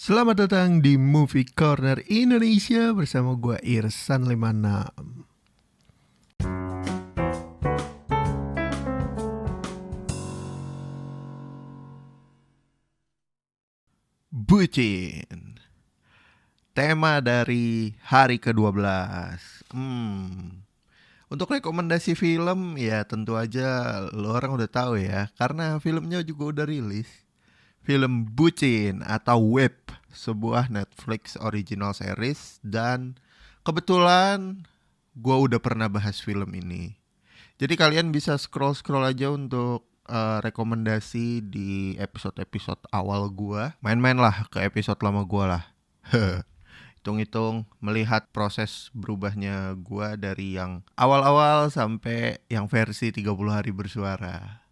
Selamat datang di Movie Corner Indonesia bersama gue Irsan 56. Bucin. Tema dari hari ke-12. Untuk rekomendasi film ya tentu aja lo orang udah tahu ya, karena filmnya juga udah rilis. Film Bucin atau Web, sebuah Netflix original series, dan kebetulan gue udah pernah bahas film ini. Jadi kalian bisa scroll-scroll aja untuk rekomendasi di episode-episode awal gue. Main-main lah ke episode lama gue lah. Hitung-hitung melihat proses berubahnya gue dari yang awal-awal sampai yang versi 30 hari bersuara.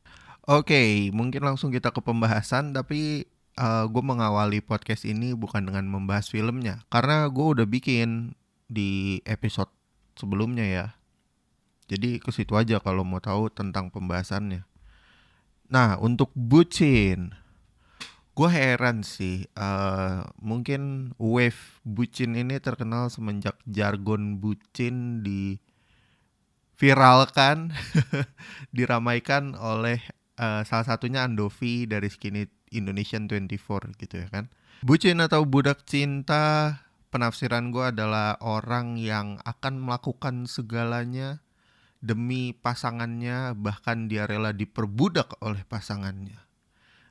Oke, mungkin langsung kita ke pembahasan, tapi gue mengawali podcast ini bukan dengan membahas filmnya, karena gue udah bikin di episode sebelumnya ya. Jadi ke situ aja kalau mau tahu tentang pembahasannya. Nah, untuk Bucin, gue heran sih. Mungkin wave bucin ini terkenal semenjak jargon bucin diviralkan, diramaikan oleh salah satunya Andovi dari Skinny Indonesian 24 gitu ya kan. Bucin atau budak cinta, penafsiran gue adalah orang yang akan melakukan segalanya demi pasangannya, bahkan dia rela diperbudak oleh pasangannya.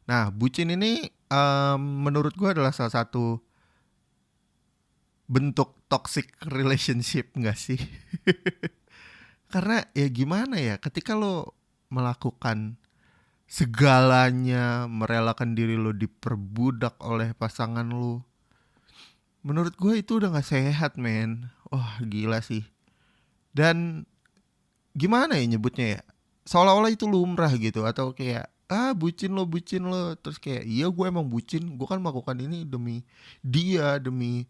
Nah, bucin ini menurut gue adalah salah satu bentuk toxic relationship gak sih? Karena ya gimana ya, ketika lo melakukan segalanya, merelakan diri lo diperbudak oleh pasangan lo, menurut gue itu udah gak sehat, men. Wah, gila sih. Dan gimana ya nyebutnya ya, seolah-olah itu lumrah gitu, atau kayak bucin lo, terus kayak iya gue emang bucin, gue kan melakukan ini demi dia, demi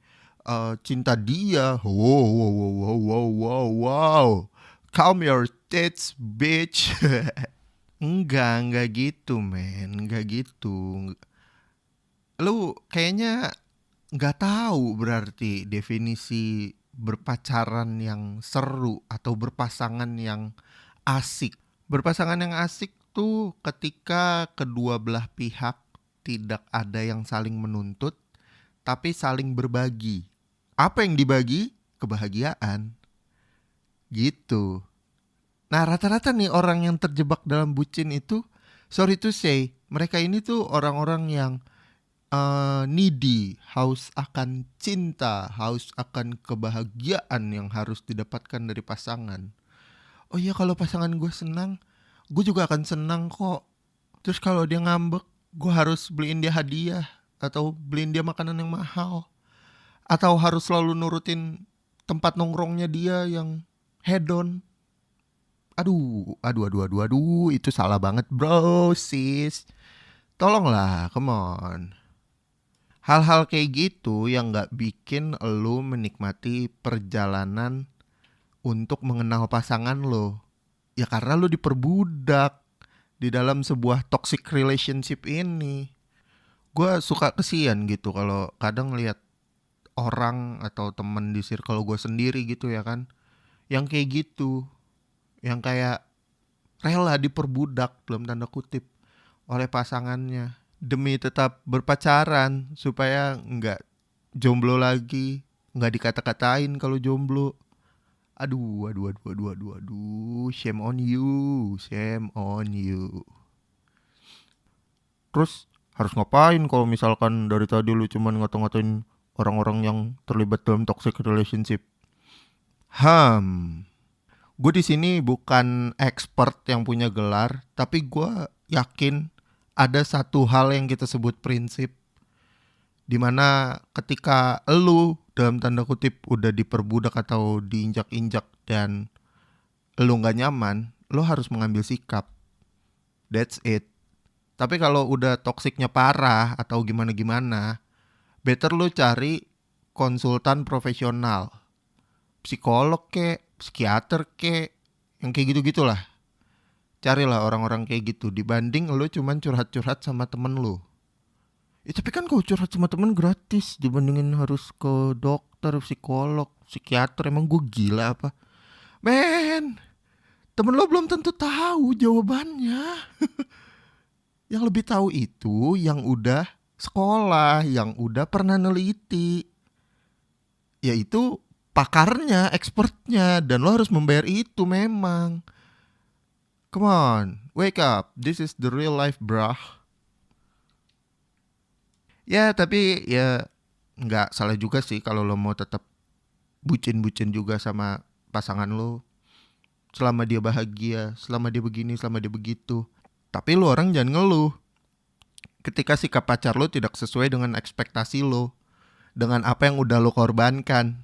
cinta dia. Wow, wow, wow, wow, wow, wow, wow. Calm your tits, bitch. Enggak gitu, men, enggak gitu. Lu kayaknya nggak tahu berarti definisi berpacaran yang seru atau berpasangan yang asik. Berpasangan yang asik tuh ketika kedua belah pihak tidak ada yang saling menuntut, tapi saling berbagi. Apa yang dibagi? Kebahagiaan. Gitu. Nah, rata-rata nih orang yang terjebak dalam bucin itu, sorry to say, mereka ini tuh orang-orang yang needy, haus akan cinta, haus akan kebahagiaan yang harus didapatkan dari pasangan. Oh iya, kalau pasangan gue senang, gue juga akan senang kok. Terus kalau dia ngambek, gue harus beliin dia hadiah, atau beliin dia makanan yang mahal, atau harus selalu nurutin tempat nongkrongnya dia yang hedon. Aduh, itu salah banget bro, sis. Tolonglah, come on. Hal-hal kayak gitu yang gak bikin lo menikmati perjalanan untuk mengenal pasangan lo. Ya karena lo diperbudak di dalam sebuah toxic relationship ini. Gue suka kesian gitu kalau kadang lihat orang atau temen di circle gue sendiri gitu ya kan, yang kayak gitu, yang kayak rela diperbudak dalam tanda kutip oleh pasangannya demi tetap berpacaran supaya nggak jomblo lagi, nggak dikata-katain kalau jomblo. Aduh, shame on you, shame on you. Terus harus ngapain kalau misalkan dari tadi lu cuman ngata-ngatain orang-orang yang terlibat dalam toxic relationship? Gue di sini bukan expert yang punya gelar, tapi gue yakin ada satu hal yang kita sebut prinsip, dimana ketika lu dalam tanda kutip udah diperbudak atau diinjak-injak dan lu nggak nyaman, lu harus mengambil sikap. That's it. Tapi kalau udah toksiknya parah atau gimana-gimana, better lu cari konsultan profesional, psikolog kek, psikiater kek, yang kayak gitu-gitulah. Carilah orang-orang kayak gitu dibanding lu cuman curhat-curhat sama temen lu. Tapi kan kalau curhat sama temen gratis dibandingin harus ke dokter, psikolog, psikiater. Emang gue gila apa? Men, temen lo belum tentu tahu jawabannya. Yang lebih tahu itu yang udah sekolah, yang udah pernah neliti, yaitu pakarnya, expertnya, dan lo harus membayar itu memang. Come on, wake up. This is the real life, brah. Ya, tapi ya nggak salah juga sih kalau lo mau tetap bucin-bucin juga sama pasangan lo. Selama dia bahagia, selama dia begini, selama dia begitu. Tapi lo orang jangan ngeluh ketika sikap pacar lo tidak sesuai dengan ekspektasi lo, dengan apa yang udah lo korbankan.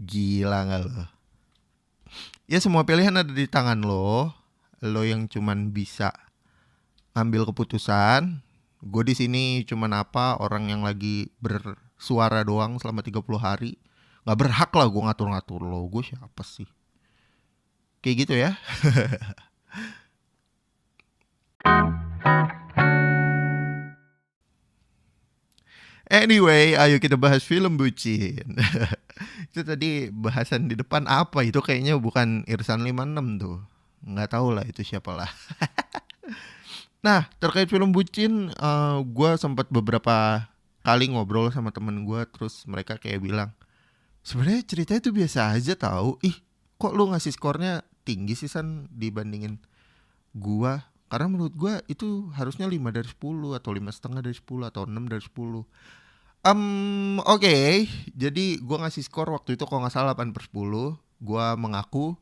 Gila gak lo? Ya semua pilihan ada di tangan lo. Lo yang cuman bisa ambil keputusan. Gue di sini cuman orang yang lagi bersuara doang selama 30 hari. Gak berhak lah gue ngatur-ngatur lo. Gue siapa sih? Kayak gitu ya. Anyway, ayo kita bahas film bucin. Itu tadi bahasan di depan apa? Itu kayaknya bukan Irsan 56 tuh. Nggak tahu lah itu siapa lah. Nah, terkait film bucin, gue sempat beberapa kali ngobrol sama temen gue. Terus mereka kayak bilang, sebenarnya ceritanya tuh biasa aja tahu. Ih, kok lu ngasih skornya tinggi sih San dibandingin gue? Karena menurut gue itu harusnya 5 dari 10 atau 5,5 dari 10 atau 6 dari 10. Oke. Jadi gue ngasih skor waktu itu kalau gak salah 8/10. Gue mengaku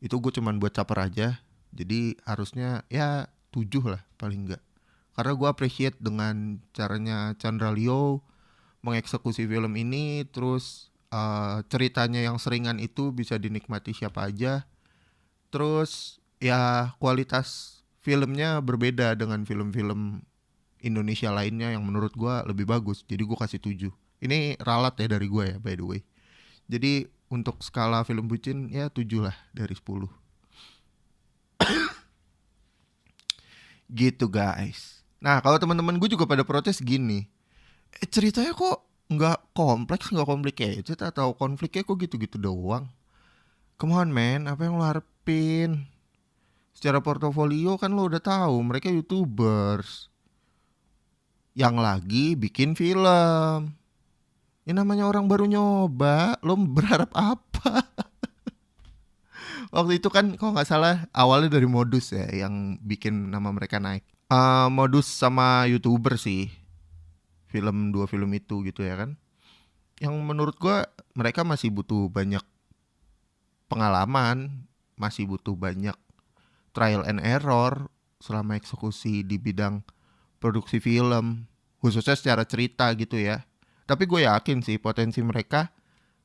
itu gue cuman buat caper aja. Jadi harusnya ya 7 lah paling enggak. Karena gue appreciate dengan caranya Chandra Leo mengeksekusi film ini. Terus ceritanya yang seringan itu bisa dinikmati siapa aja. Terus ya kualitas filmnya berbeda dengan film-film Indonesia lainnya yang menurut gue lebih bagus. Jadi gue kasih 7. Ini ralat ya dari gue ya by the way. Jadi untuk skala film bucin ya 7 lah dari 10. Gitu guys. Nah kalau teman-teman gue juga pada protes gini. Ceritanya kok gak kompleks, gak complicated, atau konfliknya kok gitu-gitu doang. Come on man, apa yang lo harapin? Secara portofolio kan lo udah tahu mereka YouTubers yang lagi bikin film. Ya namanya orang baru nyoba, lo berharap apa? Waktu itu kan kalau nggak salah awalnya dari Modus ya yang bikin nama mereka naik. Modus sama YouTuber sih, dua film itu gitu ya kan. Yang menurut gua mereka masih butuh banyak pengalaman, masih butuh banyak trial and error selama eksekusi di bidang produksi film, khususnya secara cerita gitu ya. Tapi gue yakin sih potensi mereka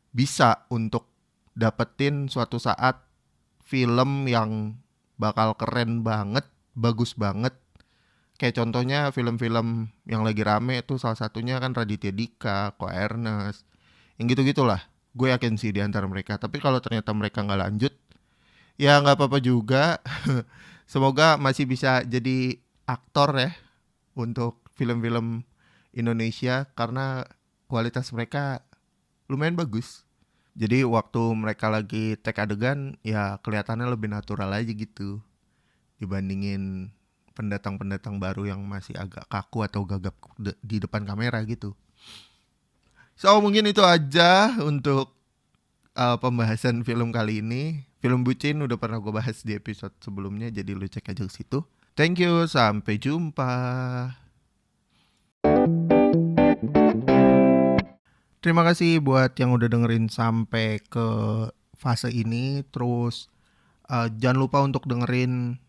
bisa untuk dapetin suatu saat film yang bakal keren banget, bagus banget. Kayak contohnya film-film yang lagi rame itu salah satunya kan Raditya Dika, Ko Ernest, yang gitu-gitulah. Gue yakin sih di antara mereka. Tapi kalau ternyata mereka nggak lanjut, ya nggak apa-apa juga. Semoga masih bisa jadi aktor ya untuk film-film Indonesia karena kualitas mereka lumayan bagus. Jadi waktu mereka lagi take adegan ya kelihatannya lebih natural aja gitu dibandingin pendatang-pendatang baru yang masih agak kaku atau gagap di depan kamera gitu. So mungkin itu aja untuk pembahasan film kali ini. Film bucin udah pernah gue bahas di episode sebelumnya, jadi lu cek aja ke situ. Thank you, sampai jumpa. Terima kasih buat yang udah dengerin sampai ke fase ini. Terus jangan lupa untuk dengerin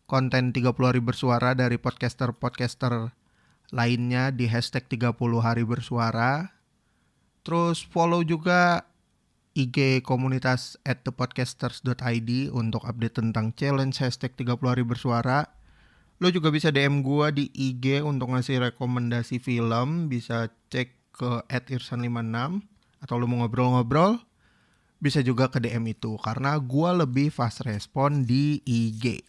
konten 30 hari bersuara dari podcaster-podcaster lainnya di hashtag 30 hari bersuara. Terus follow juga IG komunitas @thepodcasters.id untuk update tentang challenge hashtag 30 hari bersuara. Lo juga bisa DM gue di IG untuk ngasih rekomendasi film. Bisa cek ke @irsan56. Atau lo mau ngobrol-ngobrol, bisa juga ke DM itu. Karena gue lebih fast respon di IG.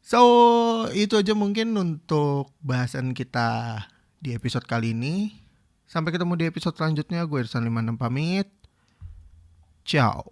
So, itu aja mungkin untuk bahasan kita di episode kali ini. Sampai ketemu di episode selanjutnya. Gue Irsan 56 pamit. Ciao.